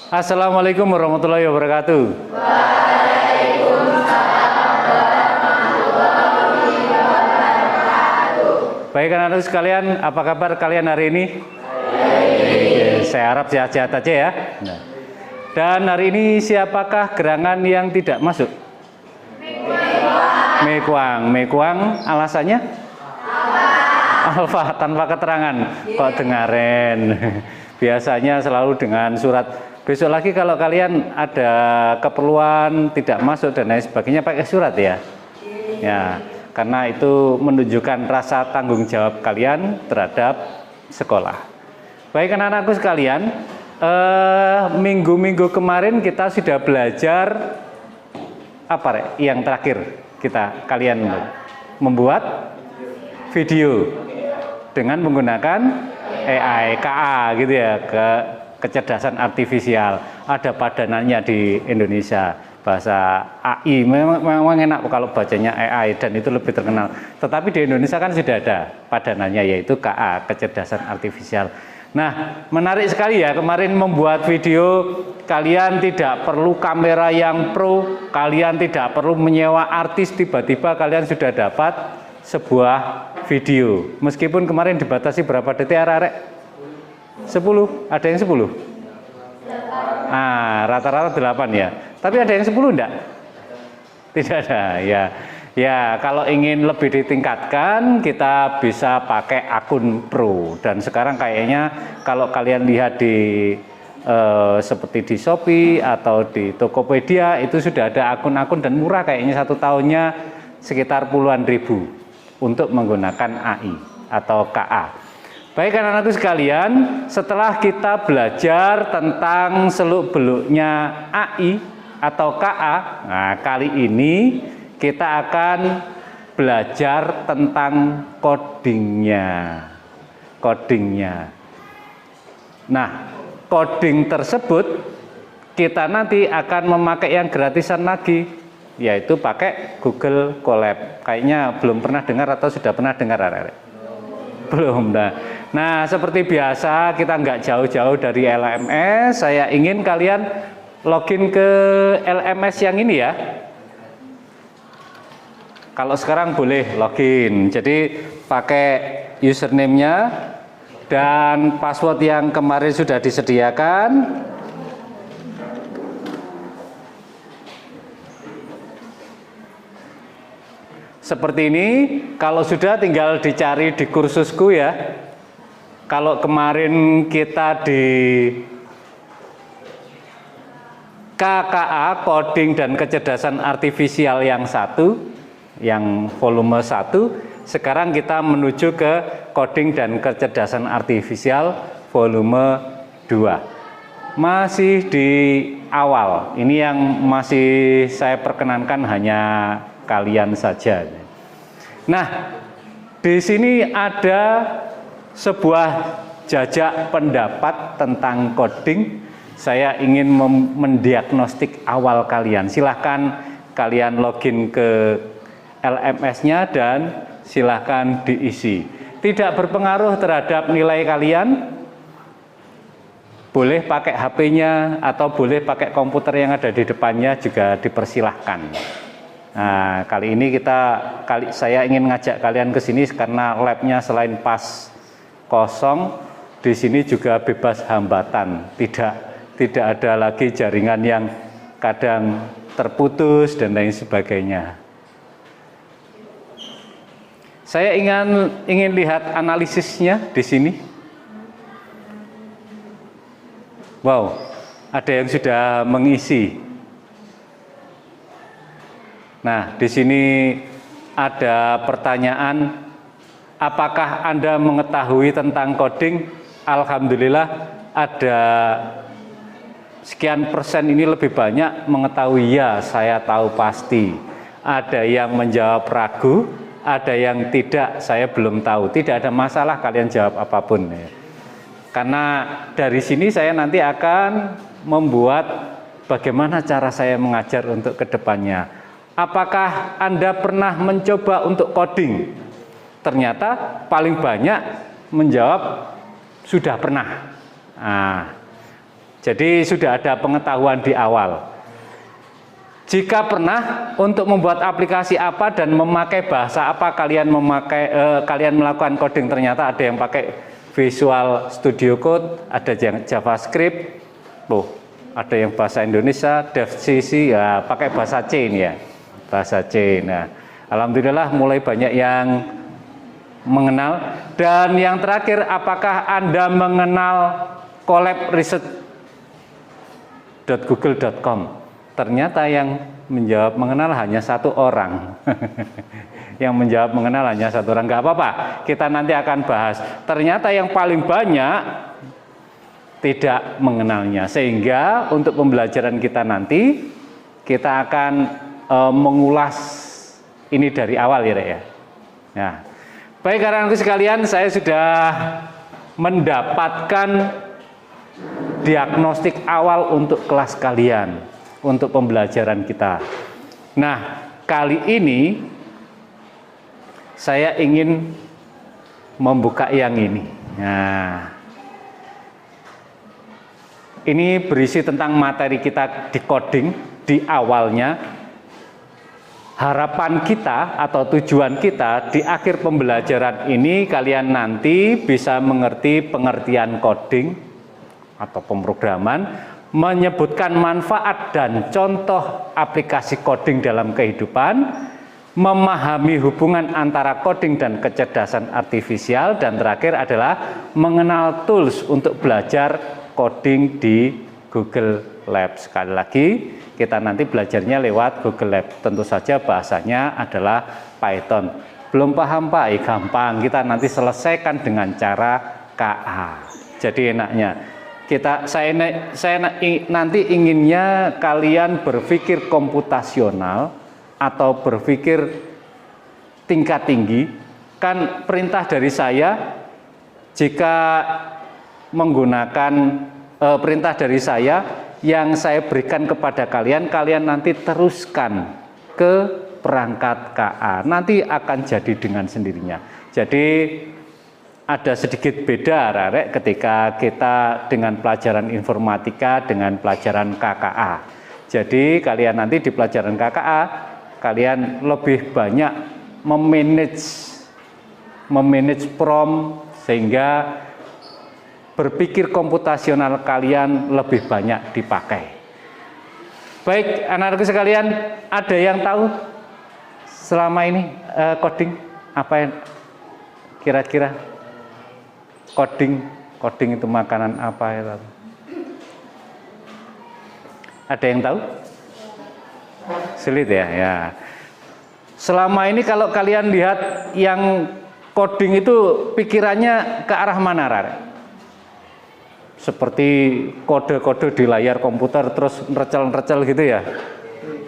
Assalamualaikum warahmatullahi wabarakatuh. Baik anak-anak sekalian, apa kabar kalian hari ini? Saya harap sehat-sehat aja ya. Dan hari ini siapakah gerangan yang tidak masuk? Mekuang. Alasannya? Alfa, tanpa keterangan. Kok dengarin? Biasanya selalu dengan surat. Besok lagi kalau kalian ada keperluan tidak masuk dan lain sebagainya pakai surat ya. Ya, karena itu menunjukkan rasa tanggung jawab kalian terhadap sekolah. Baik anak-anakku sekalian, minggu-minggu kemarin kita sudah belajar apa yang terakhir kalian membuat video dengan menggunakan AI, KA gitu ya, kecerdasan artifisial. Ada padanannya di Indonesia, bahasa AI. Memang enak kalau bacanya AI dan itu lebih terkenal. Tetapi di Indonesia kan sudah ada padanannya, yaitu KA, kecerdasan artifisial. Nah, menarik sekali ya, kemarin membuat video, kalian tidak perlu kamera yang pro, kalian tidak perlu menyewa artis, tiba-tiba kalian sudah dapat sebuah video. Meskipun kemarin dibatasi berapa detik arek-arek? 10, ada yang 10? Rata-rata 8 ya. Tapi ada yang 10 enggak? Tidak ada ya. Ya, kalau ingin lebih ditingkatkan, kita bisa pakai akun pro. Dan sekarang kayaknya kalau kalian lihat di seperti di Shopee atau di Tokopedia, itu sudah ada akun-akun dan murah, kayaknya 1 tahunnya sekitar puluhan ribu untuk menggunakan AI atau KA. Baik anak-anakku sekalian, setelah kita belajar tentang seluk-beluknya AI atau KA, nah kali ini kita akan belajar tentang codingnya. Nah, coding tersebut kita nanti akan memakai yang gratisan lagi, yaitu pakai Google Colab. Kayaknya belum pernah dengar atau sudah pernah dengar? Belum. Nah, seperti biasa kita nggak jauh-jauh dari LMS. Saya ingin kalian login ke LMS yang ini ya. Kalau sekarang boleh login, jadi pakai username-nya dan password yang kemarin sudah disediakan. Seperti ini, kalau sudah tinggal dicari di kursusku ya. Kalau kemarin kita di KKA, Coding dan Kecerdasan Artifisial yang 1, yang volume 1, sekarang kita menuju ke Coding dan Kecerdasan Artifisial volume 2. Masih di awal, ini yang masih saya perkenankan hanya kalian saja. Nah, di sini ada sebuah jajak pendapat tentang coding. Saya ingin mendiagnostik awal kalian. Silahkan kalian login ke LMS-nya dan silahkan diisi. Tidak berpengaruh terhadap nilai kalian. Boleh pakai HP-nya atau boleh pakai komputer yang ada di depannya juga dipersilahkan. Nah, kali ini saya ingin ngajak kalian ke sini karena labnya selain pas kosong, di sini juga bebas hambatan. Tidak ada lagi jaringan yang kadang terputus dan lain sebagainya. Saya ingin lihat analisisnya di sini. Wow, ada yang sudah mengisi. Nah, di sini ada pertanyaan, apakah Anda mengetahui tentang coding? Alhamdulillah ada sekian persen ini lebih banyak mengetahui, ya saya tahu pasti. Ada yang menjawab ragu, ada yang tidak, saya belum tahu. Tidak ada masalah kalian jawab apapun ya. Karena dari sini saya nanti akan membuat bagaimana cara saya mengajar untuk kedepannya. Apakah Anda pernah mencoba untuk coding? Ternyata paling banyak menjawab sudah pernah. Nah, Jadi sudah ada pengetahuan di awal. Jika pernah untuk membuat aplikasi apa dan memakai bahasa apa kalian melakukan coding, ternyata ada yang pakai Visual Studio Code, ada yang JavaScript, ada yang bahasa Indonesia, DevCC, ya pakai bahasa C ini ya, bahasa C. Nah, alhamdulillah mulai banyak yang mengenal. Dan yang terakhir, apakah Anda mengenal collaboresearch.google.com? Ternyata yang menjawab mengenal hanya satu orang. Yang menjawab mengenal hanya satu orang. Nggak apa-apa, kita nanti akan bahas. Ternyata yang paling banyak tidak mengenalnya. Sehingga untuk pembelajaran kita nanti, kita akan mengulas ini dari awal ya, Rek, ya. Nah, baik anak-anakku sekalian, saya sudah mendapatkan diagnostik awal untuk kelas kalian, untuk pembelajaran kita. Nah, kali ini saya ingin membuka yang ini. Nah, ini berisi tentang materi kita di coding di awalnya. Harapan kita atau tujuan kita di akhir pembelajaran ini kalian nanti bisa mengerti pengertian coding atau pemrograman, menyebutkan manfaat dan contoh aplikasi coding dalam kehidupan, memahami hubungan antara coding dan kecerdasan artifisial, dan terakhir adalah mengenal tools untuk belajar coding di Google Labs. Sekali lagi, kita nanti belajarnya lewat Google Labs. Tentu saja bahasanya adalah Python. Belum paham Pak? Gampang. Kita nanti selesaikan dengan cara KA. Jadi enaknya saya nanti inginnya kalian berpikir komputasional atau berpikir tingkat tinggi. Kan perintah dari saya, jika menggunakan perintah dari saya yang saya berikan kepada kalian, kalian nanti teruskan ke perangkat KA. Nanti akan jadi dengan sendirinya. Jadi ada sedikit beda, Rarek, ketika kita dengan pelajaran informatika dengan pelajaran KKA. Jadi kalian nanti di pelajaran KKA, kalian lebih banyak memanage prompt, sehingga berpikir komputasional kalian lebih banyak dipakai. Baik, anak-anakku sekalian, ada yang tahu selama ini coding apa yang kira-kira coding itu makanan apa ya? Ada yang tahu? Sulit ya, ya. Selama ini kalau kalian lihat yang coding itu pikirannya ke arah mana, Rara? Seperti kode-kode di layar komputer terus nrecel-nrecel gitu ya,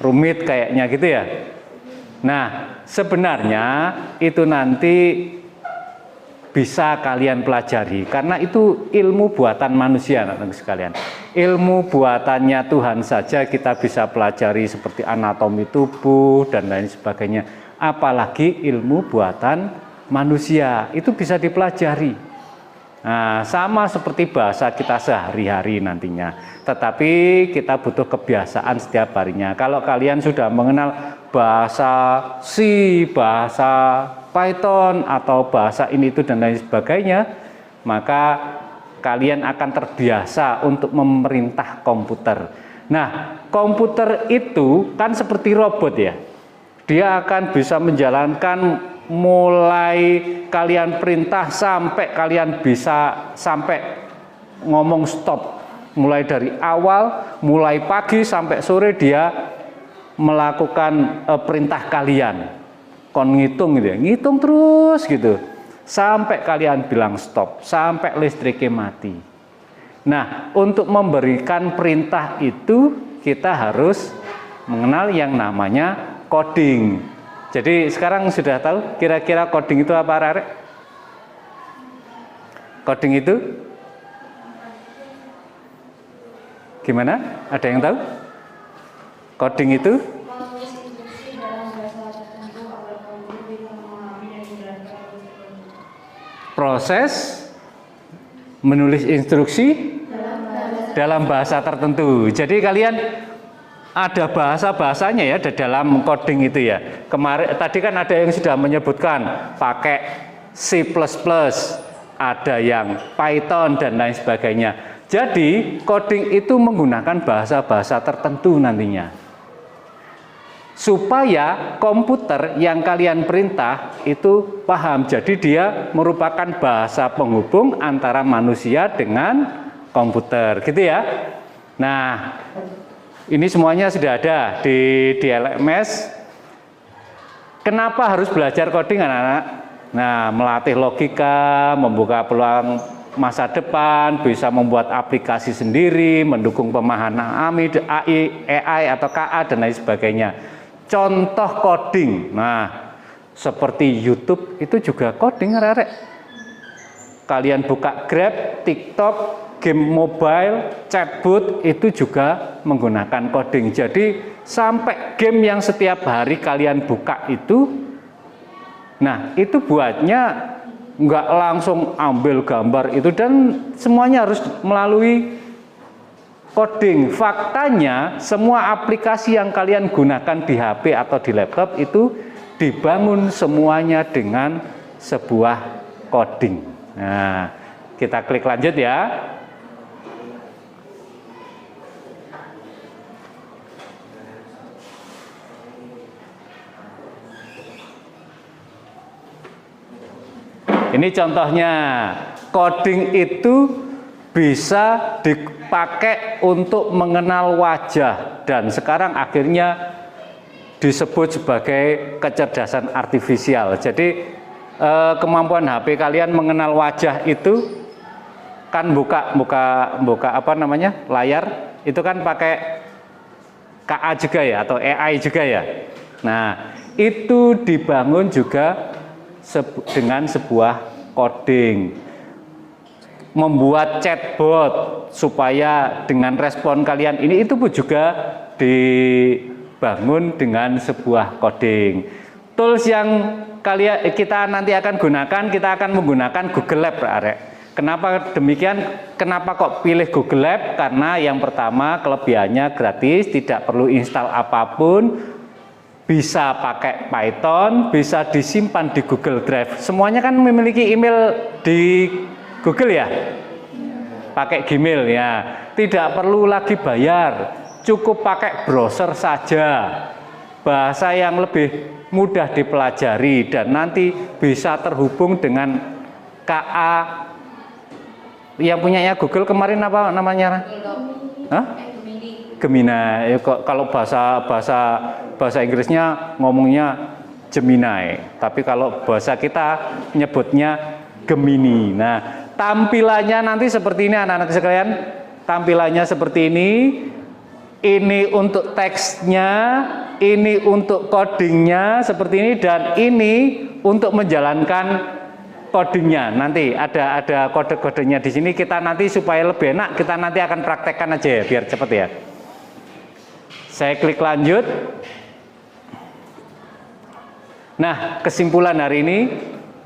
rumit kayaknya gitu ya. Nah, sebenarnya itu nanti bisa kalian pelajari karena itu ilmu buatan manusia, anak-anak sekalian. Ilmu buatannya Tuhan saja kita bisa pelajari, seperti anatomi tubuh dan lain sebagainya. Apalagi ilmu buatan manusia, itu bisa dipelajari. Nah, sama seperti bahasa kita sehari-hari nantinya. Tetapi kita butuh kebiasaan setiap harinya. Kalau kalian sudah mengenal bahasa C, bahasa Python, atau bahasa ini itu dan lain sebagainya, maka kalian akan terbiasa untuk memerintah komputer. Nah, komputer itu kan seperti robot ya. Dia akan bisa menjalankan mulai kalian perintah sampai kalian bisa sampai ngomong stop. Mulai dari awal, mulai pagi sampai sore dia melakukan perintah kalian. Kon ngitung gitu ya, ngitung terus gitu. Sampai kalian bilang stop, sampai listriknya mati. Nah, untuk memberikan perintah itu kita harus mengenal yang namanya coding. Jadi sekarang sudah tahu kira-kira coding itu apa, Rarek? Coding itu gimana? Ada yang tahu? Coding itu proses menulis instruksi dalam bahasa tertentu. Jadi kalian ada bahasa-bahasanya ya di dalam coding itu ya. Kemarin tadi kan ada yang sudah menyebutkan pakai C++, ada yang Python dan lain sebagainya. Jadi coding itu menggunakan bahasa-bahasa tertentu nantinya. Supaya komputer yang kalian perintah itu paham. Jadi dia merupakan bahasa penghubung antara manusia dengan komputer, gitu ya. Nah, ini semuanya sudah ada di LMS. Kenapa harus belajar coding anak-anak? Nah, melatih logika, membuka peluang masa depan, bisa membuat aplikasi sendiri, mendukung pemahaman AI atau KA dan lain sebagainya. Contoh coding, nah seperti YouTube itu juga coding, arek-arek. Kalian buka Grab, TikTok, game mobile, chatbot itu juga menggunakan coding. Jadi sampai game yang setiap hari kalian buka itu, nah itu buatnya nggak langsung ambil gambar itu dan semuanya harus melalui coding. Faktanya semua aplikasi yang kalian gunakan di HP atau di laptop itu dibangun semuanya dengan sebuah coding. Nah, kita klik lanjut ya. Ini contohnya, coding itu bisa dipakai untuk mengenal wajah dan sekarang akhirnya disebut sebagai kecerdasan artifisial. Jadi kemampuan HP kalian mengenal wajah itu kan buka apa namanya layar itu kan pakai KA juga ya atau AI juga ya. Nah itu dibangun juga dengan sebuah coding, membuat chatbot supaya dengan respon kalian ini itu pun juga dibangun dengan sebuah coding. Tools yang kita nanti akan gunakan, kita akan menggunakan Google Lab, arek. Kenapa demikian? Kenapa kok pilih Google Lab? Karena yang pertama kelebihannya gratis, tidak perlu install apapun. Bisa pakai Python, bisa disimpan di Google Drive. Semuanya kan memiliki email di Google ya, pakai Gmail ya. Tidak perlu lagi bayar, cukup pakai browser saja. Bahasa yang lebih mudah dipelajari dan nanti bisa terhubung dengan KA yang punyanya Google kemarin apa namanya? Hah? Gemini. Kalau bahasa Inggrisnya ngomongnya Gemini, tapi kalau bahasa kita nyebutnya Gemini. Nah, tampilannya nanti seperti ini anak-anak sekalian. Tampilannya seperti ini. Ini untuk teksnya, ini untuk codingnya seperti ini dan ini untuk menjalankan codingnya. Nanti ada kode-kodenya di sini. Kita nanti supaya lebih enak, kita nanti akan praktekkan aja ya, biar cepet ya. Saya klik lanjut. Nah, kesimpulan hari ini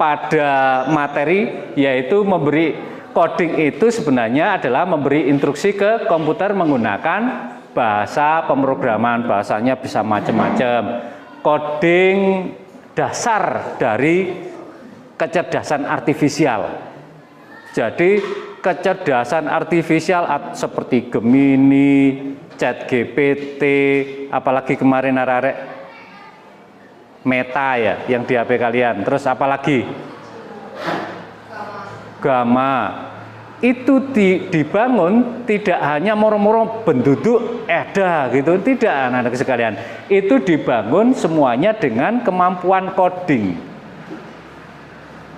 pada materi yaitu memberi coding itu sebenarnya adalah memberi instruksi ke komputer menggunakan bahasa pemrograman. Bahasanya bisa macam-macam. Coding dasar dari kecerdasan artifisial. Jadi kecerdasan artifisial seperti Gemini, ChatGPT, apalagi kemarin arek Meta ya yang di HP kalian. Terus apalagi? Gamma. Itu dibangun tidak hanya moro-moro penduduk gitu, tidak anak-anak sekalian. Itu dibangun semuanya dengan kemampuan coding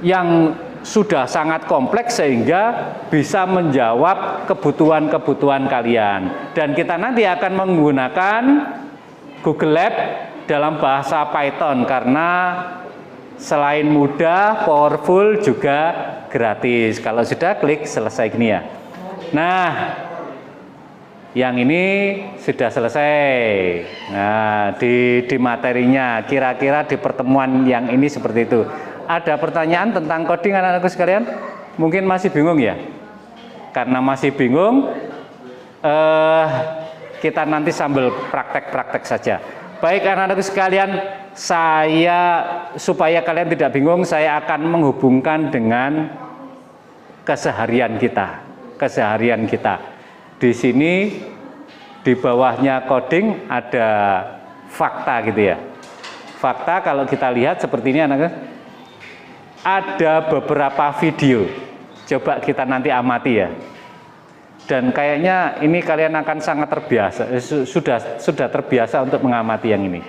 yang sudah sangat kompleks sehingga bisa menjawab kebutuhan-kebutuhan kalian. Dan kita nanti akan menggunakan Google Lab dalam bahasa Python karena selain mudah, powerful juga gratis. Kalau sudah klik selesai gini ya. Nah, yang ini sudah selesai. Nah, di materinya kira-kira di pertemuan yang ini seperti itu. Ada pertanyaan tentang coding anak-anakku sekalian? Mungkin masih bingung ya? Karena masih bingung, kita nanti sambil praktek-praktek saja. Baik anak-anakku sekalian, supaya kalian tidak bingung, saya akan menghubungkan dengan keseharian kita. Di sini di bawahnya coding ada fakta gitu ya. Fakta kalau kita lihat seperti ini anak-anak, ada beberapa video. Coba kita nanti amati ya. Dan kayaknya ini kalian akan sangat terbiasa, sudah terbiasa untuk mengamati yang ini.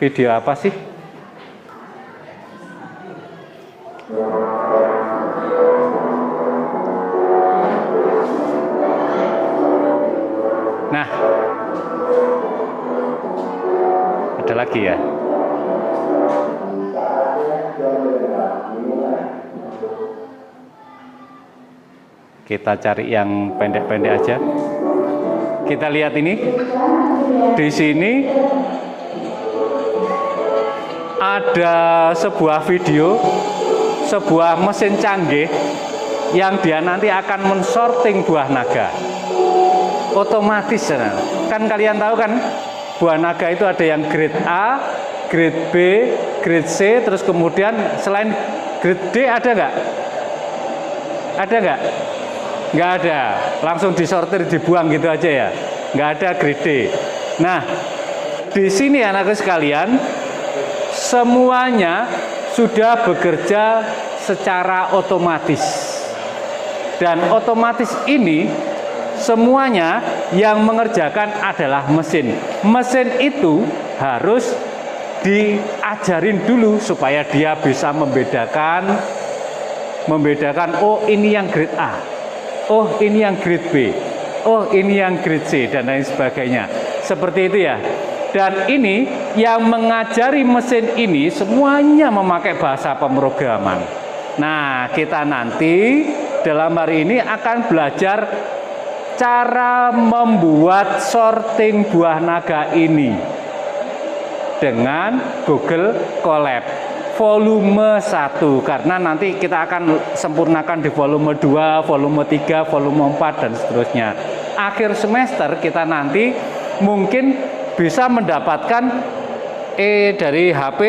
Video apa sih? Nah, ada lagi ya. Kita cari yang pendek-pendek aja. Kita lihat ini. Di sini ada sebuah video, sebuah mesin canggih yang dia nanti akan mensorting buah naga. Otomatis kan kalian tahu kan, buah naga itu ada yang grade A, grade B, grade C, terus kemudian selain grade D ada nggak? Ada nggak? Nggak ada, langsung disortir, dibuang gitu aja ya, nggak ada grade D. Nah, di sini anakku sekalian, semuanya sudah bekerja secara otomatis. Dan otomatis ini semuanya yang mengerjakan adalah mesin. Mesin itu harus diajarin dulu supaya dia bisa membedakan, oh ini yang grade A, oh ini yang grade B, oh ini yang grade C, dan lain sebagainya. Seperti itu ya. Dan ini yang mengajari mesin ini semuanya memakai bahasa pemrograman. Nah, kita nanti dalam hari ini akan belajar cara membuat sorting buah naga ini dengan Google Colab volume 1, karena nanti kita akan sempurnakan di volume 2, volume 3, volume 4 dan seterusnya. Akhir semester kita nanti mungkin bisa mendapatkan dari HP,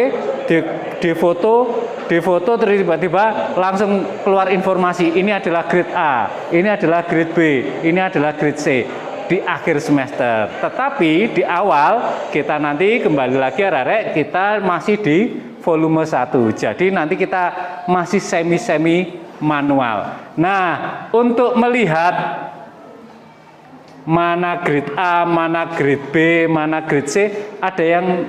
di foto terus tiba-tiba langsung keluar informasi ini adalah grade A, ini adalah grade B, ini adalah grade C di akhir semester. Tetapi di awal kita nanti kembali lagi arek, kita masih di volume 1. Jadi nanti kita masih semi manual. Nah, untuk melihat mana grade A, mana grade B, mana grade C, ada yang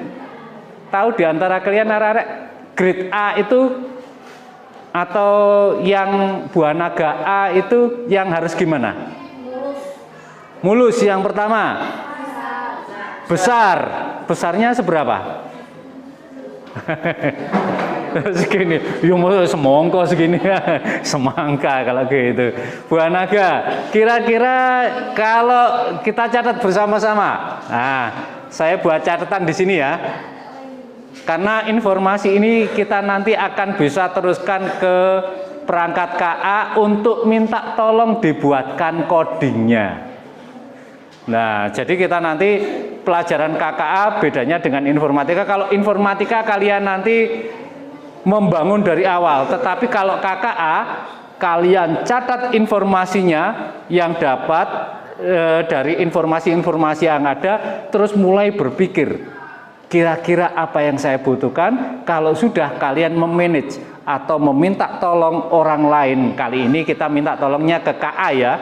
tahu di antara kalian arek grade A itu atau yang buah naga A itu yang harus gimana? Mulus yang pertama. Besar. Besarnya seberapa? Segini, semongko segini, semangka kalau gitu. Buah naga, kira-kira kalau kita catat bersama-sama. Nah, saya buat catatan di sini ya. Karena informasi ini kita nanti akan bisa teruskan ke perangkat KA untuk minta tolong dibuatkan codingnya. Nah, jadi kita nanti pelajaran KKA bedanya dengan informatika. Kalau informatika kalian nanti membangun dari awal, tetapi kalau KKA kalian catat informasinya yang dapat dari informasi-informasi yang ada, terus mulai berpikir kira-kira apa yang saya butuhkan. Kalau sudah kalian memanage atau meminta tolong orang lain, kali ini kita minta tolongnya ke KA ya.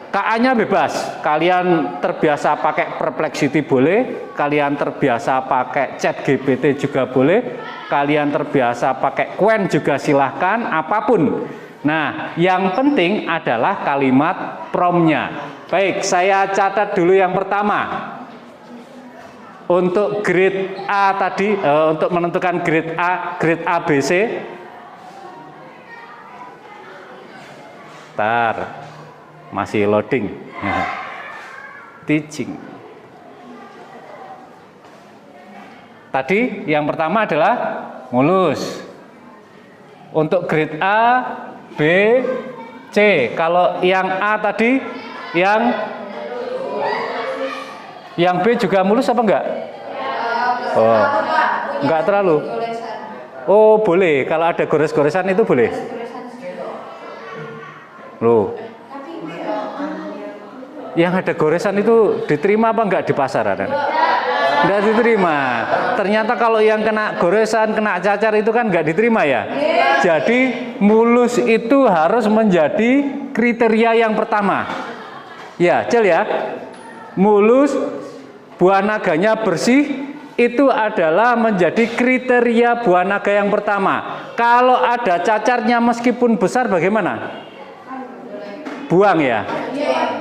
KA-nya bebas, kalian terbiasa pakai Perplexity boleh, kalian terbiasa pakai ChatGPT juga boleh, kalian terbiasa pakai Qwen juga silahkan, apapun. Nah, yang penting adalah kalimat prompt-nya. Baik, saya catat dulu yang pertama. Untuk grade A tadi, untuk menentukan grade A, B, C. Bentar. Masih loading. Teaching. Tadi yang pertama adalah mulus. Untuk grade A, B, C. Kalau yang A tadi Yang B juga mulus apa enggak? Oh, enggak terlalu. Oh, boleh. Kalau ada gores-goresan itu boleh. Loh. Yang ada goresan itu diterima apa enggak di pasaran? Enggak diterima. Ternyata kalau yang kena goresan, kena cacar itu kan enggak diterima ya. Jadi mulus itu harus menjadi kriteria yang pertama. Ya, Cel ya. Mulus, buah naganya bersih, itu adalah menjadi kriteria buah naga yang pertama. Kalau ada cacarnya meskipun besar bagaimana? Buang ya.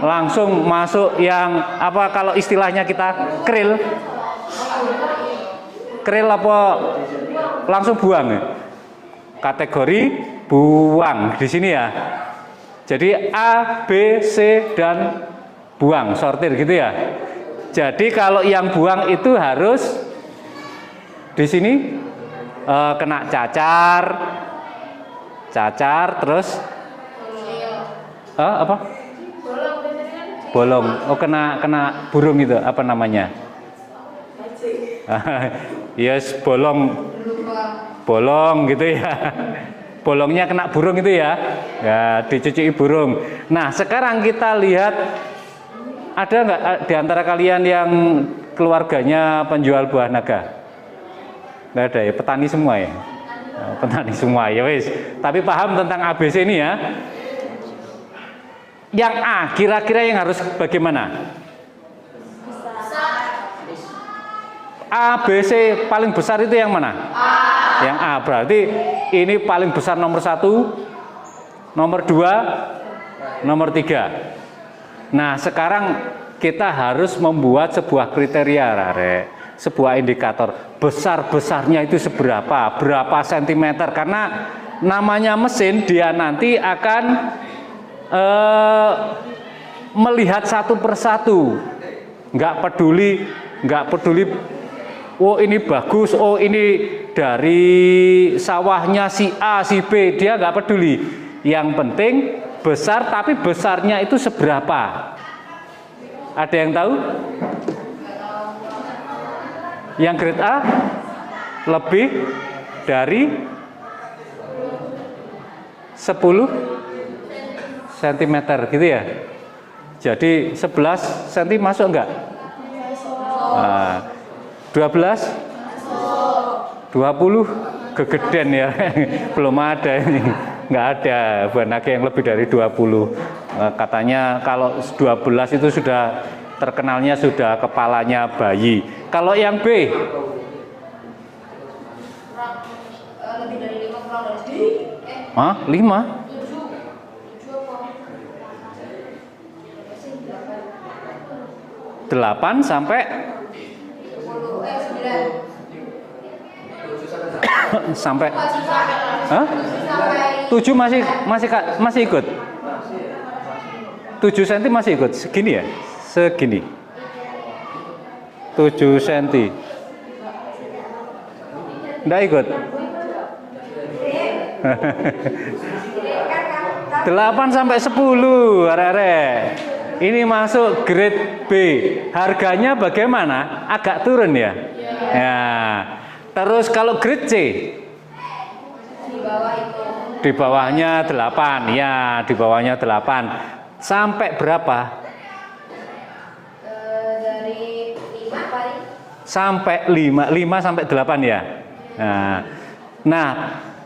Langsung masuk yang apa kalau istilahnya kita kril. Kril apa langsung buang ya? Kategori buang di sini ya. Jadi A, B, C dan buang, sortir gitu ya. Jadi kalau yang buang itu harus di sini kena cacar terus apa? Bolong. Oh kena burung itu apa namanya? Yes, bolong gitu ya. Bolongnya kena burung itu ya. Ya, dicuci burung. Nah, sekarang kita lihat ada nggak di antara kalian yang keluarganya penjual buah naga? Nggak ada ya, petani semua ya. Nah, petani semua ya wis. Tapi paham tentang ABC ini ya. Yang A kira-kira yang harus bagaimana? A, B, C paling besar itu yang mana? A. Yang A berarti ini paling besar nomor 1, nomor 2, nomor 3. Nah sekarang kita harus membuat sebuah kriteria, Rare. Sebuah indikator besar-besarnya itu seberapa, berapa sentimeter, karena namanya mesin dia nanti akan melihat satu persatu, nggak peduli oh ini bagus, oh ini dari sawahnya si A, si B, dia nggak peduli. Yang penting besar, tapi besarnya itu seberapa? Ada yang tahu? Yang grade A lebih dari 10 cm gitu ya. Jadi 11 cm masuk enggak? Nah, 12 20 kegedean ya. Belum ada ini. Enggak ada buah naga yang lebih dari 20. Katanya kalau 12 itu sudah terkenalnya sudah kepalanya bayi. Kalau yang B lebih dari 5 kurang dari 10. Hah? 5? 8 sampai 9 sampai 7 masih ikut 7 cm masih ikut segini ya, segini 7 cm enggak ikut 8 sampai 10 are-are. Ini masuk grade B. Harganya bagaimana? Agak turun ya. Ya. Terus kalau grade C? Di bawahnya 8. Ya, di bawahnya 8. Sampai berapa? Dari 5 paling. Sampai 5 sampai 8 ya. Nah,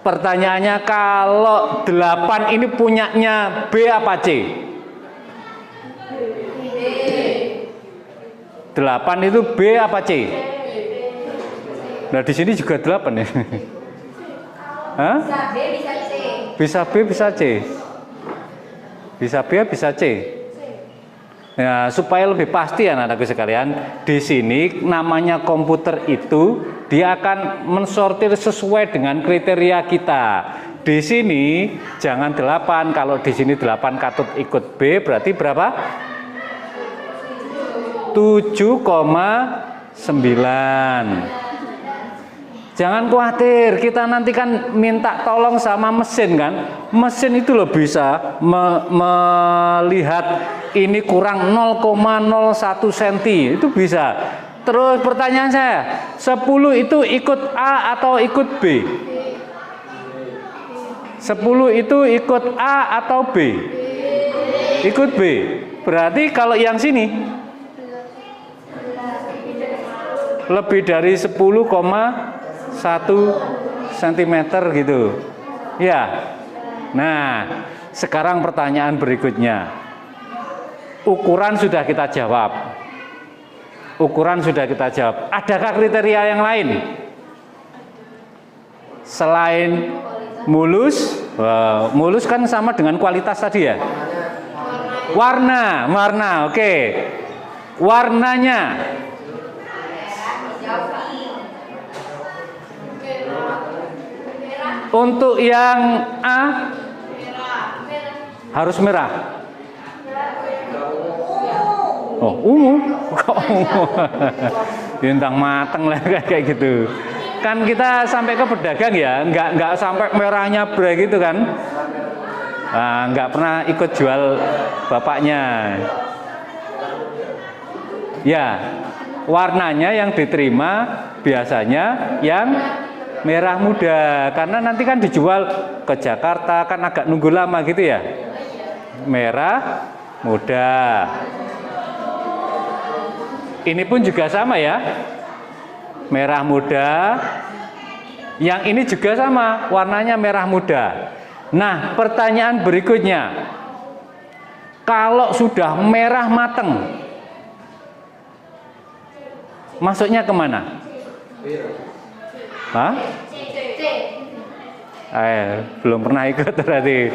pertanyaannya kalau 8 ini punyanya B apa C? 8 itu B apa C? Nah di sini juga 8 ya. Hah? Bisa B bisa C. Bisa B bisa C. Bisa B bisa C. Nah, supaya lebih pasti anak-anakku sekalian, di sini namanya komputer itu dia akan mensortir sesuai dengan kriteria kita. Di sini jangan 8, kalau di sini 8 katut ikut B berarti berapa? 7,9. Jangan khawatir, kita nanti kan minta tolong sama mesin kan. Mesin itu loh bisa melihat ini kurang 0,01 cm, itu bisa. Terus pertanyaan saya, 10 itu ikut A atau ikut B? 10 itu ikut A atau B? Ikut B. Berarti kalau yang sini lebih dari 10,1 cm gitu. Ya. Nah, sekarang pertanyaan berikutnya. Ukuran sudah kita jawab. Ukuran sudah kita jawab. Adakah kriteria yang lain? Selain mulus, mulus kan sama dengan kualitas tadi ya. Warna, oke. Warnanya untuk yang A harus merah. Oh, ungu. Kok ungu? Bintang mateng lah kayak gitu. Kan kita sampai ke pedagang ya, nggak sampai merahnya bre gitu kan. Nah, nggak pernah ikut jual bapaknya. Ya, warnanya yang diterima biasanya yang merah muda, karena nanti kan dijual ke Jakarta kan agak nunggu lama gitu ya. Merah muda. Ini pun juga sama ya. Merah muda. Yang ini juga sama, warnanya merah muda. Nah, pertanyaan berikutnya. Kalau sudah merah mateng, masuknya kemana? Hah? Belum pernah ikut berarti.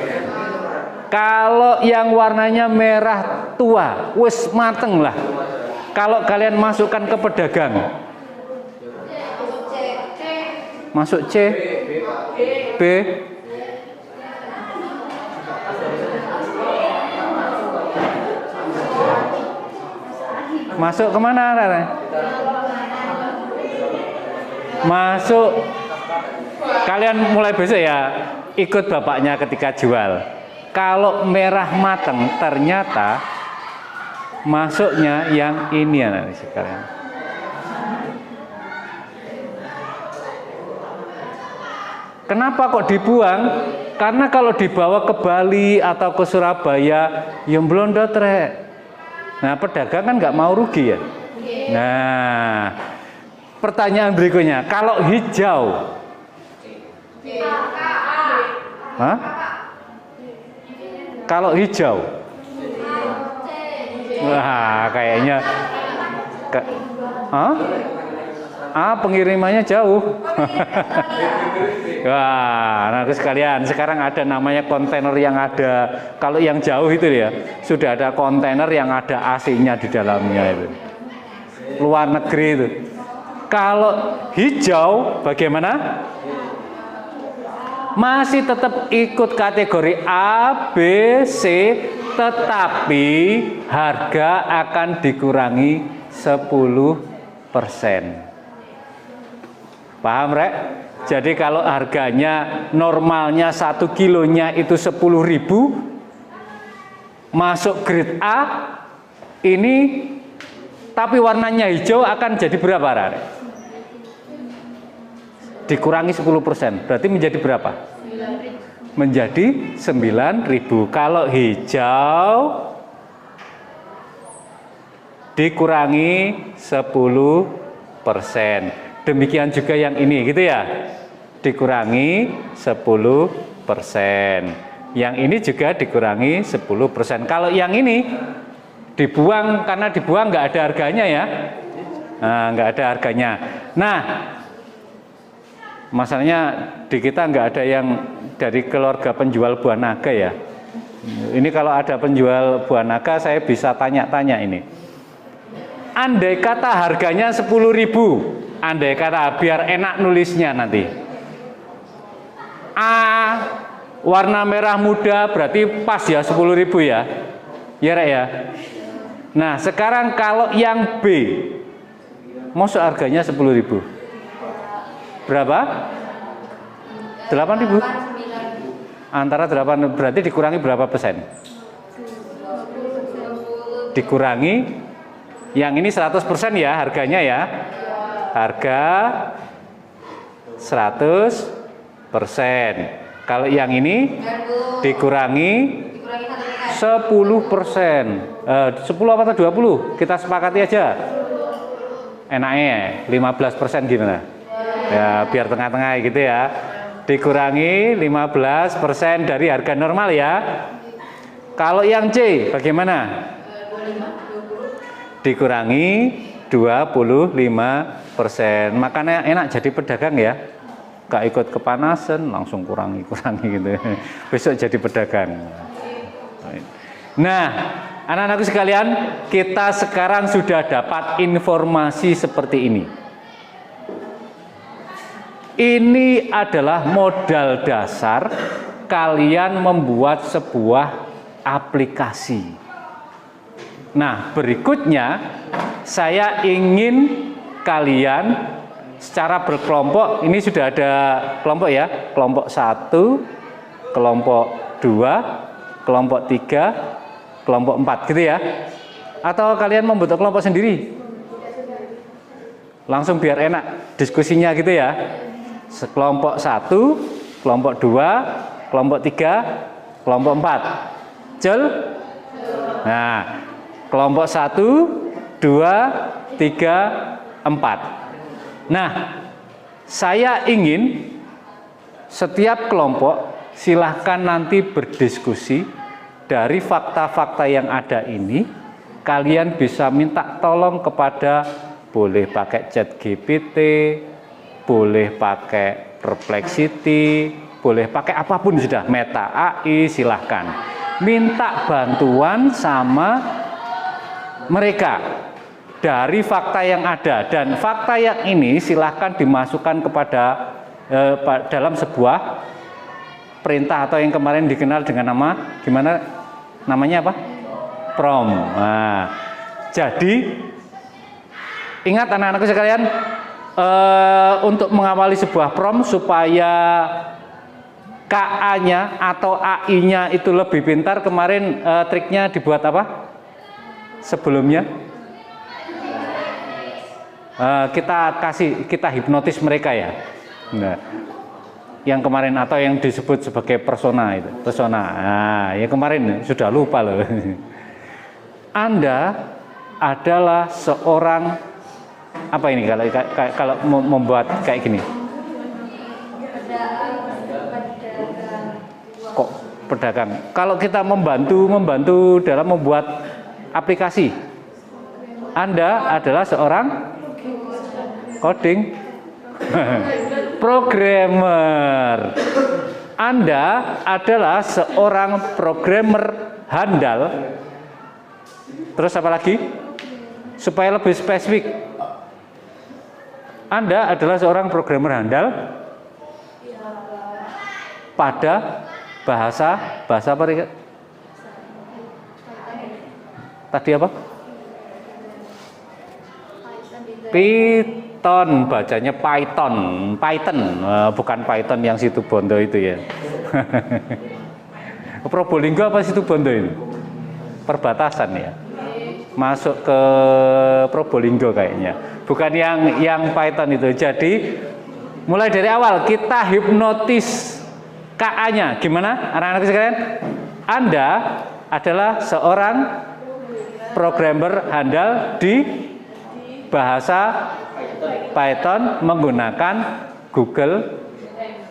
Kalau yang warnanya merah tua, wis mateng lah. Kalau kalian masukkan ke pedagang, masuk C, B, masuk kemana? Masuk. Kalian mulai besok ya ikut bapaknya ketika jual. Kalau merah mateng ternyata masuknya yang ini ya nanti sekarang. Kenapa kok dibuang? Karena kalau dibawa ke Bali atau ke Surabaya, yang blondot rek. Nah, pedagang kan nggak mau rugi ya. Nah, pertanyaan berikutnya, kalau hijau, hah? Kalau hijau, wah kayaknya, pengirimannya jauh. Wah, nanti sekalian, sekarang ada namanya kontainer yang ada, kalau yang jauh itu ya, sudah ada kontainer yang ada AC-nya di dalamnya itu. Luar negeri itu. Kalau hijau bagaimana? Masih tetap ikut kategori A, B, C, tetapi harga akan dikurangi 10%. Paham, Rek? Jadi kalau harganya normalnya 1 kilonya itu 10.000, masuk grade A, ini tapi warnanya hijau akan jadi berapa, Rek? Dikurangi 10%, berarti menjadi berapa? 9.000. Menjadi 9.000. Kalau hijau dikurangi 10%. Demikian juga yang ini, gitu ya. Dikurangi 10%. Yang ini juga dikurangi 10%. Kalau yang ini dibuang, karena dibuang nggak ada harganya ya. Nah, nggak ada harganya. Nah, masalahnya di kita nggak ada yang dari keluarga penjual buah naga ya. Ini kalau ada penjual buah naga saya bisa tanya-tanya ini. Andai kata harganya 10.000, andai kata biar enak nulisnya nanti. A warna merah muda berarti pas ya 10.000 ya. Ya, Rek ya. Nah, sekarang kalau yang B masuk harganya 10.000. Berapa? 8.000. 9.000. Antara 8 berarti dikurangi berapa persen? Dikurangi yang ini 100% ya harganya ya. Harga 100%. Kalau yang ini dikurangi 10%. 10 atau 20? Kita sepakati aja. Enaknya 15% gimana? Ya, biar tengah-tengah gitu ya. Dikurangi 15% dari harga normal ya. Kalau yang C bagaimana? Dikurangi 25%. Makanya enak jadi pedagang ya. Gak ikut kepanasan, langsung kurangi gitu. Besok jadi pedagang. Nah, anak-anakku sekalian, kita sekarang sudah dapat informasi seperti ini. Ini adalah modal dasar kalian membuat sebuah aplikasi. Nah, berikutnya saya ingin kalian secara berkelompok, ini sudah ada kelompok ya, kelompok 1, kelompok 2, kelompok 3, kelompok 4 gitu ya. Atau kalian membentuk kelompok sendiri? Langsung biar enak diskusinya gitu ya. Kelompok 1, kelompok 2, kelompok 3, kelompok 4. Jel? Nah, kelompok 1, 2, 3, 4. Nah, saya ingin setiap kelompok silahkan nanti berdiskusi dari fakta-fakta yang ada ini. Kalian bisa minta tolong kepada, boleh pakai ChatGPT, boleh pakai Perplexity, boleh pakai apapun sudah, Meta AI, silahkan. Minta bantuan sama mereka dari fakta yang ada, dan fakta yang ini silahkan dimasukkan kepada dalam sebuah perintah atau yang kemarin dikenal dengan nama, gimana namanya apa? Prompt. Nah, jadi ingat anak-anakku sekalian, untuk mengawali sebuah prompt supaya KA-nya atau AI-nya itu lebih pintar, kemarin triknya dibuat apa? Sebelumnya kita hipnotis mereka ya. Nah, yang kemarin atau yang disebut sebagai persona itu, persona. Nah, ya kemarin sudah lupa loh. Anda adalah seorang apa ini kalau membuat kayak gini? Kok pedagang? Kalau kita membantu dalam membuat aplikasi, Anda adalah seorang coding programmer. Anda adalah seorang programmer handal. Terus apa lagi? Supaya lebih spesifik, Anda adalah seorang programmer handal pada bahasa apa? Tadi apa? Python, bacanya Python, bukan Python yang situ Bondo itu ya. Probolinggo apa situ Bondo itu? Perbatasan ya. Masuk ke Probolinggo kayaknya. Bukan yang Python itu. Jadi mulai dari awal kita hipnotis KA-nya. Gimana anak-anak sekalian? Anda adalah seorang programmer handal di bahasa Python menggunakan Google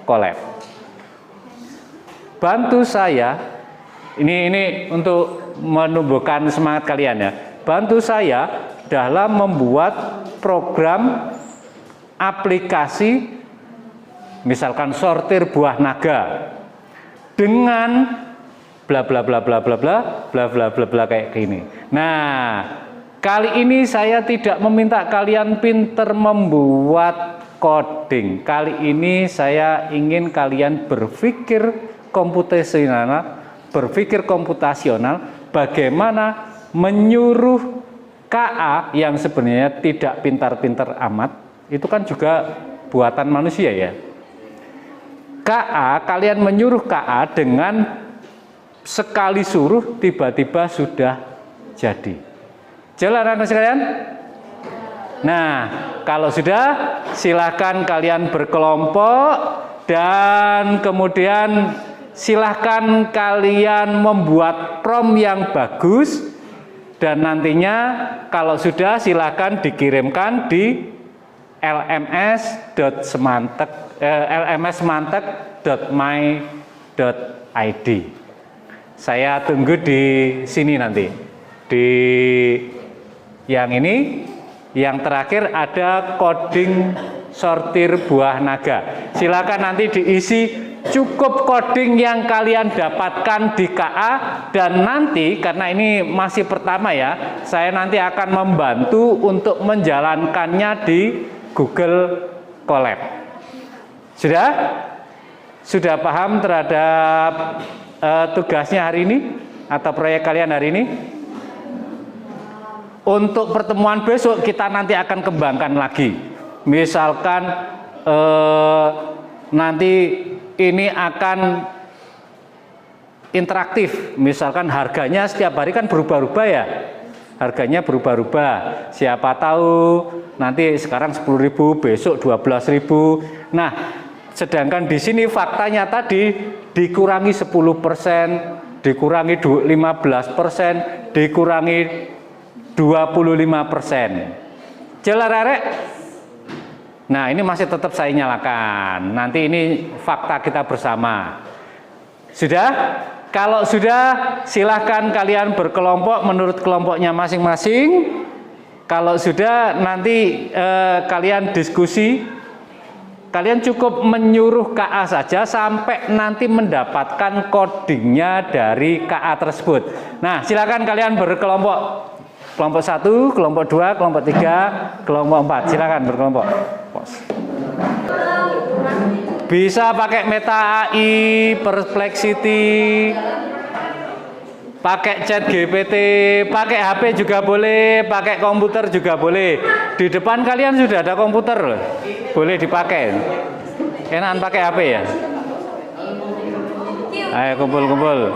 Colab. Bantu saya, ini untuk menumbuhkan semangat kalian ya. Bantu saya dalam membuat program aplikasi, misalkan sortir buah naga dengan bla bla bla bla bla bla bla bla bla bla kayak gini. Nah, kali ini saya tidak meminta kalian pinter membuat coding. Kali ini saya ingin kalian berpikir komputasional, bagaimana menyuruh KA yang sebenarnya tidak pintar-pintar amat, itu kan juga buatan manusia ya. KA, kalian menyuruh KA dengan sekali suruh tiba-tiba sudah jadi. Jelas anak sekalian? Nah, kalau sudah silahkan kalian berkelompok dan kemudian silahkan kalian membuat prom yang bagus dan nantinya kalau sudah silahkan dikirimkan di lmsmantek.my.id. Saya tunggu di sini nanti. Di yang ini, yang terakhir ada coding sortir buah naga. Silakan nanti diisi cukup coding yang kalian dapatkan di KA dan nanti karena ini masih pertama ya, saya nanti akan membantu untuk menjalankannya di Google Colab. Sudah? Sudah paham terhadap tugasnya hari ini atau proyek kalian hari ini? Untuk pertemuan besok kita nanti akan kembangkan lagi. Misalkan nanti ini akan interaktif. Misalkan harganya setiap hari kan berubah-ubah ya. Harganya berubah-ubah. Siapa tahu nanti sekarang 10.000, besok 12.000. Nah, sedangkan di sini faktanya tadi dikurangi 10%, dikurangi 15%, dikurangi 25%. Jelas Rek? Nah, ini masih tetap saya nyalakan. Nanti ini fakta kita bersama. Sudah? Kalau sudah, silahkan kalian berkelompok menurut kelompoknya masing-masing. Kalau sudah, nanti kalian diskusi. Kalian cukup menyuruh KA saja sampai nanti mendapatkan codingnya dari KA tersebut. Nah, silahkan kalian berkelompok. Kelompok 1, kelompok 2, kelompok 3, kelompok 4. Silakan berkelompok. Bisa pakai Meta AI, Perplexity, pakai Chat GPT, pakai HP juga boleh, pakai komputer juga boleh. Di depan kalian sudah ada komputer loh. Boleh dipakai. Enakan pakai HP ya? Ayo kumpul-kumpul.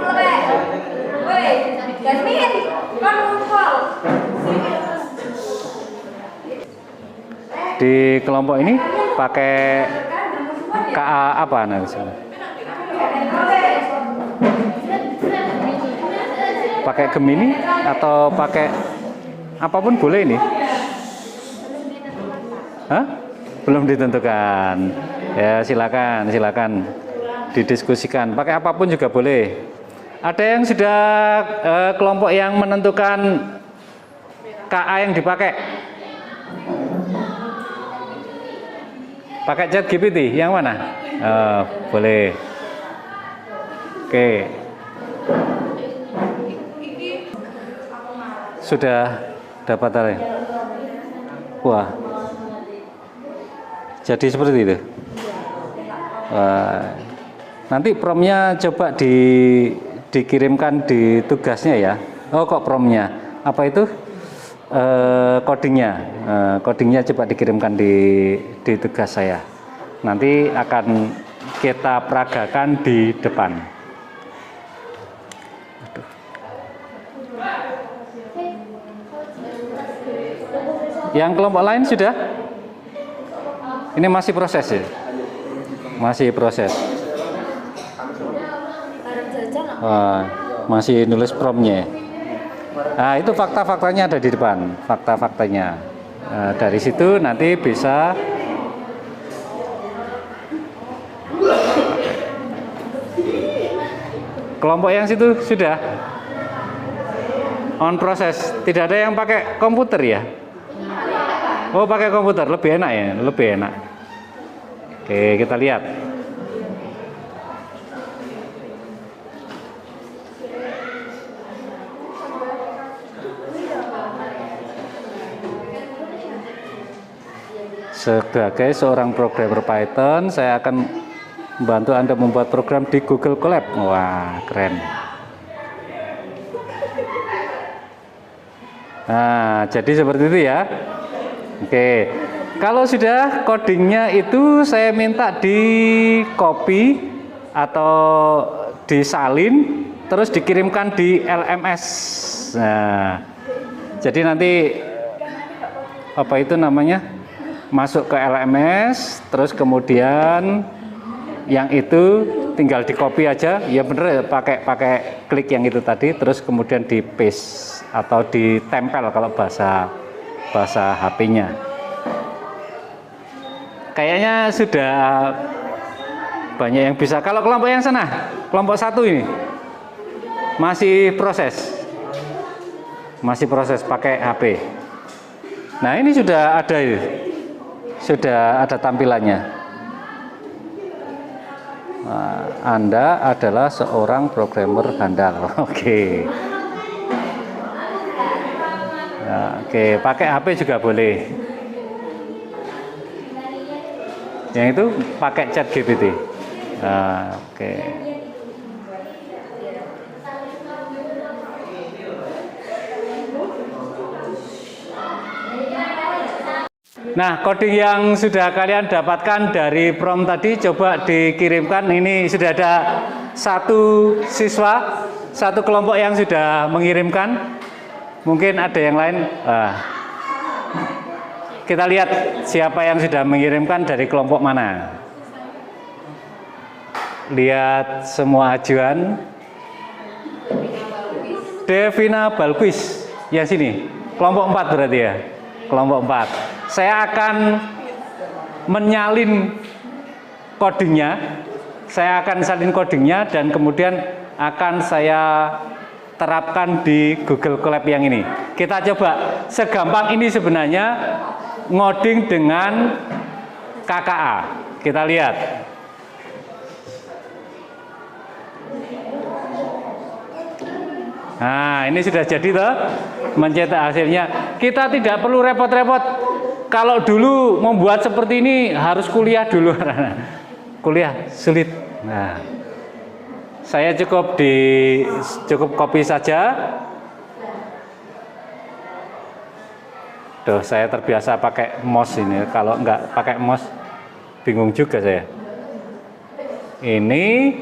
Di kelompok ini pakai KA apa nah misalnya? Pakai Gemini atau pakai apapun boleh ini? Hah? Belum ditentukan. Ya silakan didiskusikan. Pakai apapun juga boleh. Ada yang sudah kelompok yang menentukan KA yang dipakai? Pakai Chat GPT yang mana? Boleh. Oke. Sudah dapat ada? Wah. Jadi seperti itu. Wah. Nanti promnya coba dikirimkan di tugasnya ya. Oh kok promnya? Apa itu? Codingnya. Codingnya coba dikirimkan di tugas saya. Nanti akan kita peragakan di depan. Aduh. Yang kelompok lain sudah? Ini masih proses ya? Masih proses. Masih nulis promnya. Nah, itu fakta-faktanya ada di depan. Fakta-faktanya. Dari situ nanti bisa kelompok yang situ sudah on proses. Tidak ada yang pakai komputer ya? Oh, pakai komputer lebih enak ya, lebih enak. Oke, kita lihat. Sebagai seorang programmer Python, saya akan membantu Anda membuat program di Google Colab. Wah, keren. Nah, jadi seperti itu ya. Oke. Kalau sudah codingnya itu saya minta di copy atau disalin terus dikirimkan di LMS. Nah, jadi nanti apa itu namanya? Masuk ke LMS terus kemudian yang itu tinggal di copy aja. Ya bener, pakai klik yang itu tadi terus kemudian di paste atau ditempel kalau bahasa HP-nya. Kayaknya sudah banyak yang bisa. Kalau kelompok yang sana, kelompok 1 ini masih proses pakai HP. Nah, ini sudah ada tampilannya. Nah, Anda adalah seorang programmer handal. Oke. Nah, oke, pakai HP juga boleh. Yang itu pakai ChatGPT. Nah, oke. Nah, coding yang sudah kalian dapatkan dari prompt tadi coba dikirimkan. Ini sudah ada satu siswa, satu kelompok yang sudah mengirimkan. Mungkin ada yang lain. Kita lihat siapa yang sudah mengirimkan dari kelompok mana. Lihat semua ajuan. Devina Balquis yang sini. Kelompok 4 berarti ya. Kelompok 4. Saya akan menyalin codingnya. Saya akan salin codingnya dan kemudian akan saya terapkan di Google Colab yang ini. Kita coba segampang ini sebenarnya ngoding dengan KKA. Kita lihat. Nah, ini sudah jadi toh mencetak hasilnya. Kita tidak perlu repot-repot. Kalau dulu membuat seperti ini harus kuliah dulu. Kuliah sulit. Nah, saya cukup copy saja. Duh, saya terbiasa pakai mouse ini. Kalau enggak pakai mouse bingung juga saya. Ini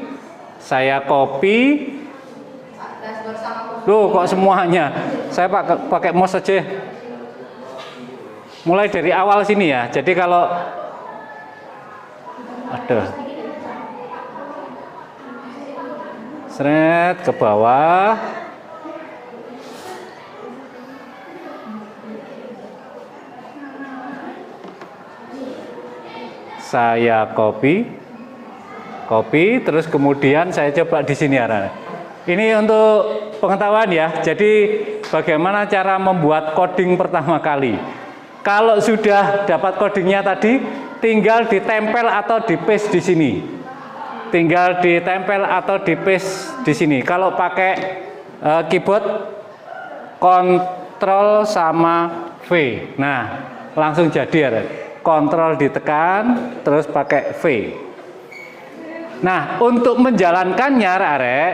saya copy. Loh, kok semuanya? Saya pakai mouse saja. Mulai dari awal sini ya. Jadi kalau seret ke bawah. Saya copy, terus kemudian saya coba di sini arah. Ini untuk pengetahuan ya. Jadi bagaimana cara membuat coding pertama kali? Kalau sudah dapat codingnya tadi, tinggal ditempel atau di paste di sini. Tinggal ditempel atau di paste di sini. Kalau pakai keyboard, Ctrl sama V. Nah, langsung jadi ya. Ctrl ditekan, terus pakai V. Nah, untuk menjalankannya, arek,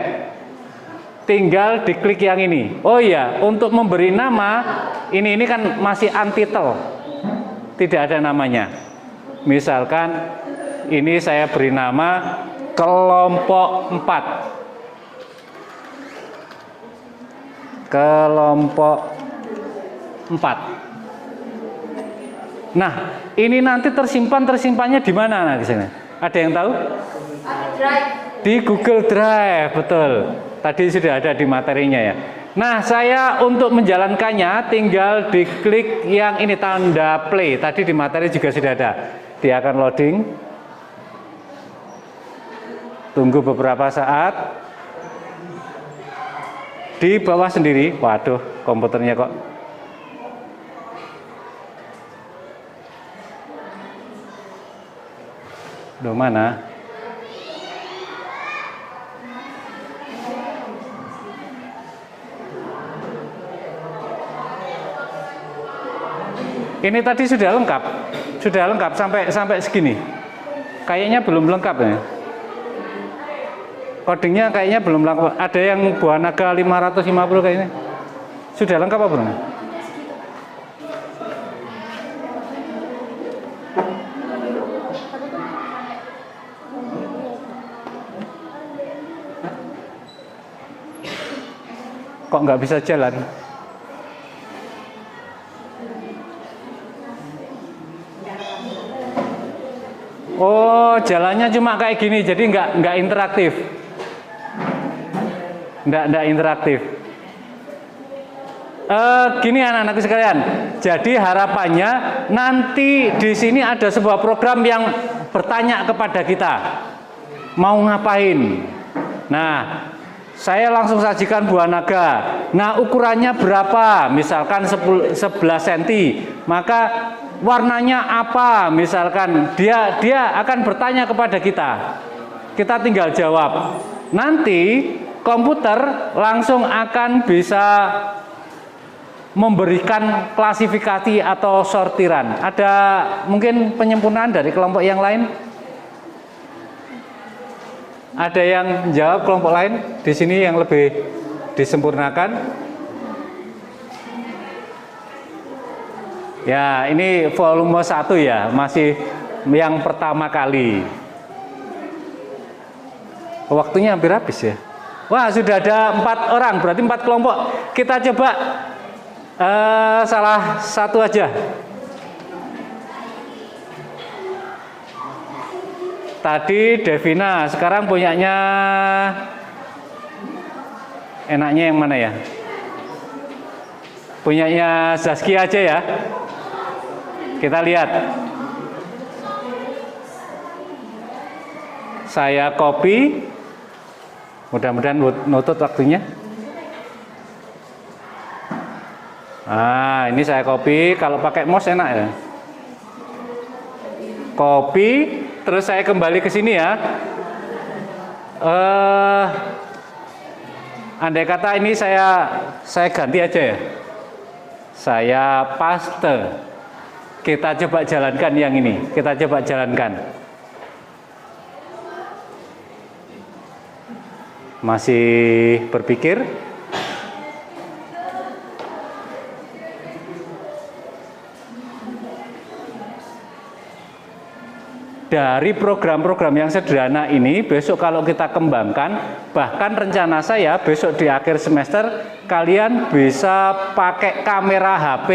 tinggal diklik yang ini. Oh iya, untuk memberi nama, ini kan masih untitled, tidak ada namanya. Misalkan ini saya beri nama kelompok 4. Kelompok 4. Nah, ini nanti tersimpannya di mana nah di sini? Ada yang tahu? Di Google Drive, betul. Tadi sudah ada di materinya ya. Nah, saya untuk menjalankannya tinggal diklik yang ini tanda play. Tadi di materi juga sudah ada. Dia akan loading. Tunggu beberapa saat. Di bawah sendiri. Waduh, komputernya kok. Duh, mana? Ini tadi sudah lengkap sampai segini. Kayaknya belum lengkap ya. Codingnya kayaknya belum lengkap. Ada yang buah naga 550 kayaknya. Sudah lengkap apa belum? Kok nggak bisa jalan? Oh, jalannya cuma kayak gini, jadi nggak interaktif. Nggak interaktif. Gini anak-anakku sekalian. Jadi harapannya nanti di sini ada sebuah program yang bertanya kepada kita, mau ngapain? Nah, saya langsung sajikan buah naga. Nah, ukurannya berapa? Misalkan 11 cm. Maka warnanya apa? Misalkan dia akan bertanya kepada kita. Kita tinggal jawab. Nanti komputer langsung akan bisa memberikan klasifikasi atau sortiran. Ada mungkin penyempurnaan dari kelompok yang lain? Ada yang jawab kelompok lain di sini yang lebih disempurnakan? Ya, ini volume 1 ya, masih yang pertama kali. Waktunya hampir habis ya. Wah, sudah ada 4 orang, berarti 4 kelompok. Kita coba salah satu aja. Tadi Devina, sekarang punyanya enaknya yang mana ya? Punyanya Zaskia aja ya. Kita lihat. Saya copy. Mudah-mudahan nutut waktunya. Nah, ini saya copy. Kalau pakai mouse enak ya. Copy. Terus saya kembali ke sini ya. Andai kata ini saya ganti aja ya. Saya paste. Kita coba jalankan yang ini. Kita coba jalankan. Masih berpikir? Dari program-program yang sederhana ini, besok kalau kita kembangkan, bahkan rencana saya besok di akhir semester, kalian bisa pakai kamera HP,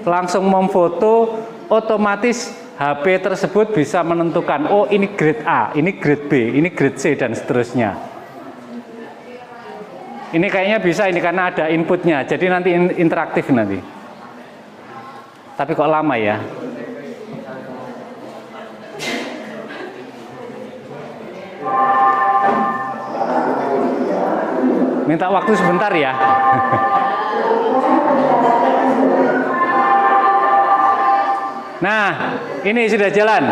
langsung memfoto, otomatis HP tersebut bisa menentukan, oh ini grade A, ini grade B, ini grade C, dan seterusnya. Ini kayaknya bisa ini karena ada inputnya, jadi nanti interaktif nanti. Tapi kok lama ya? Minta waktu sebentar ya. Nah, ini sudah jalan.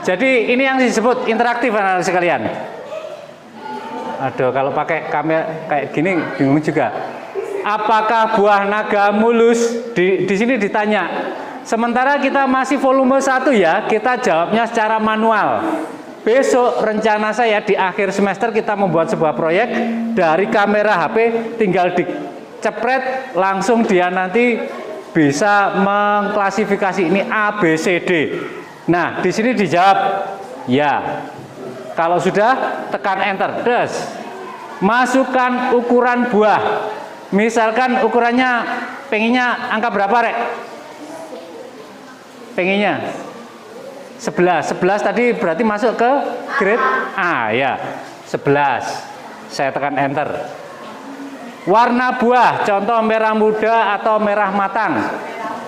Jadi ini yang disebut interaktif anak-anak sekalian. Aduh, kalau pakai kamera kayak gini bingung juga. Apakah buah naga mulus? Di sini ditanya. Sementara kita masih volume 1 ya, kita jawabnya secara manual. Besok rencana saya di akhir semester kita membuat sebuah proyek dari kamera HP, tinggal dicepret langsung dia nanti bisa mengklasifikasi ini A, B, C, D. Nah, di sini dijawab ya. Kalau sudah tekan enter, des. Masukkan ukuran buah. Misalkan ukurannya pengennya angka berapa, Rek? Pengennya 11 tadi berarti masuk ke grade A ya. 11. Saya tekan enter. Warna buah, contoh merah muda atau merah matang.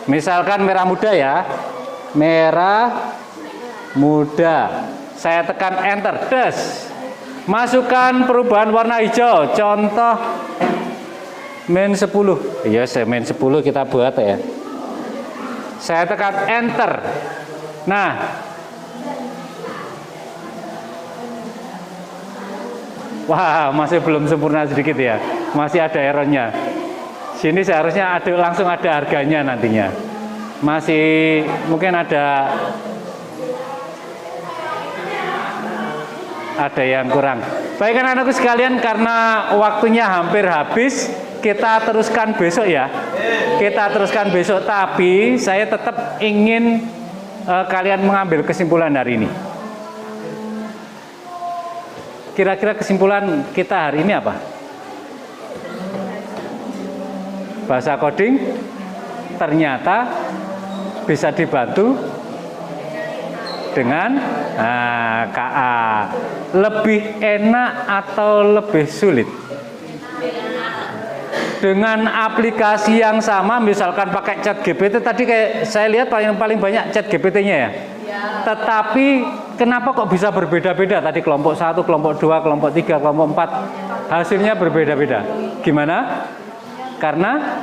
Misalkan merah muda ya. Merah muda. Saya tekan enter. Des. Masukkan perubahan warna hijau. Contoh -10. Iya, saya -10 kita buat ya. Saya tekan enter. Nah, wah, masih belum sempurna sedikit ya. Masih ada errornya. Sini seharusnya langsung ada harganya nantinya. Masih mungkin ada yang kurang. Baik anak-anakku sekalian, karena waktunya hampir habis, kita teruskan besok ya. Kita teruskan besok, tapi saya tetap ingin kalian mengambil kesimpulan hari ini. Kira-kira kesimpulan kita hari ini apa? Bahasa coding ternyata bisa dibantu dengan KA. Lebih enak atau lebih sulit? Dengan aplikasi yang sama, misalkan pakai ChatGPT tadi kayak saya lihat paling banyak ChatGPT-nya ya. Tetapi kenapa kok bisa berbeda-beda? Tadi kelompok 1, kelompok 2, kelompok 3, kelompok 4 hasilnya berbeda-beda. Gimana? Karena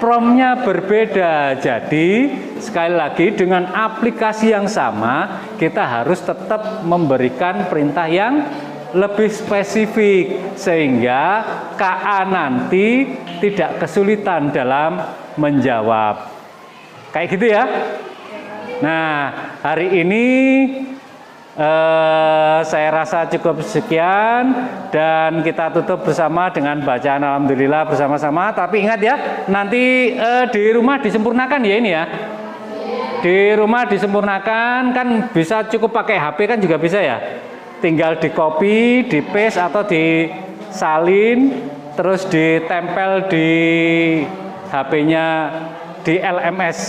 prompt-nya berbeda. Jadi sekali lagi dengan aplikasi yang sama kita harus tetap memberikan perintah yang lebih spesifik sehingga KA nanti tidak kesulitan dalam menjawab. Kayak gitu ya. Nah, hari ini saya rasa cukup sekian dan kita tutup bersama dengan bacaan alhamdulillah bersama-sama. Tapi ingat ya, nanti di rumah disempurnakan ya ini ya. Di rumah disempurnakan, kan bisa cukup pakai HP kan juga bisa ya. Tinggal di copy, di paste atau disalin terus ditempel di HP-nya, di LMS,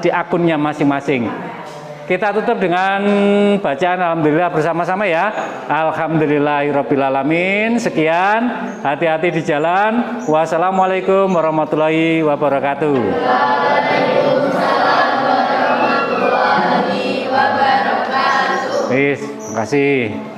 di akunnya masing-masing. Kita tutup dengan bacaan alhamdulillah bersama-sama ya. Alhamdulillahirrabbilalamin. Sekian, hati-hati di jalan. Wassalamualaikum warahmatullahi wabarakatuh. Waalaikumsalam warahmatullahi wabarakatuh. Terima kasih.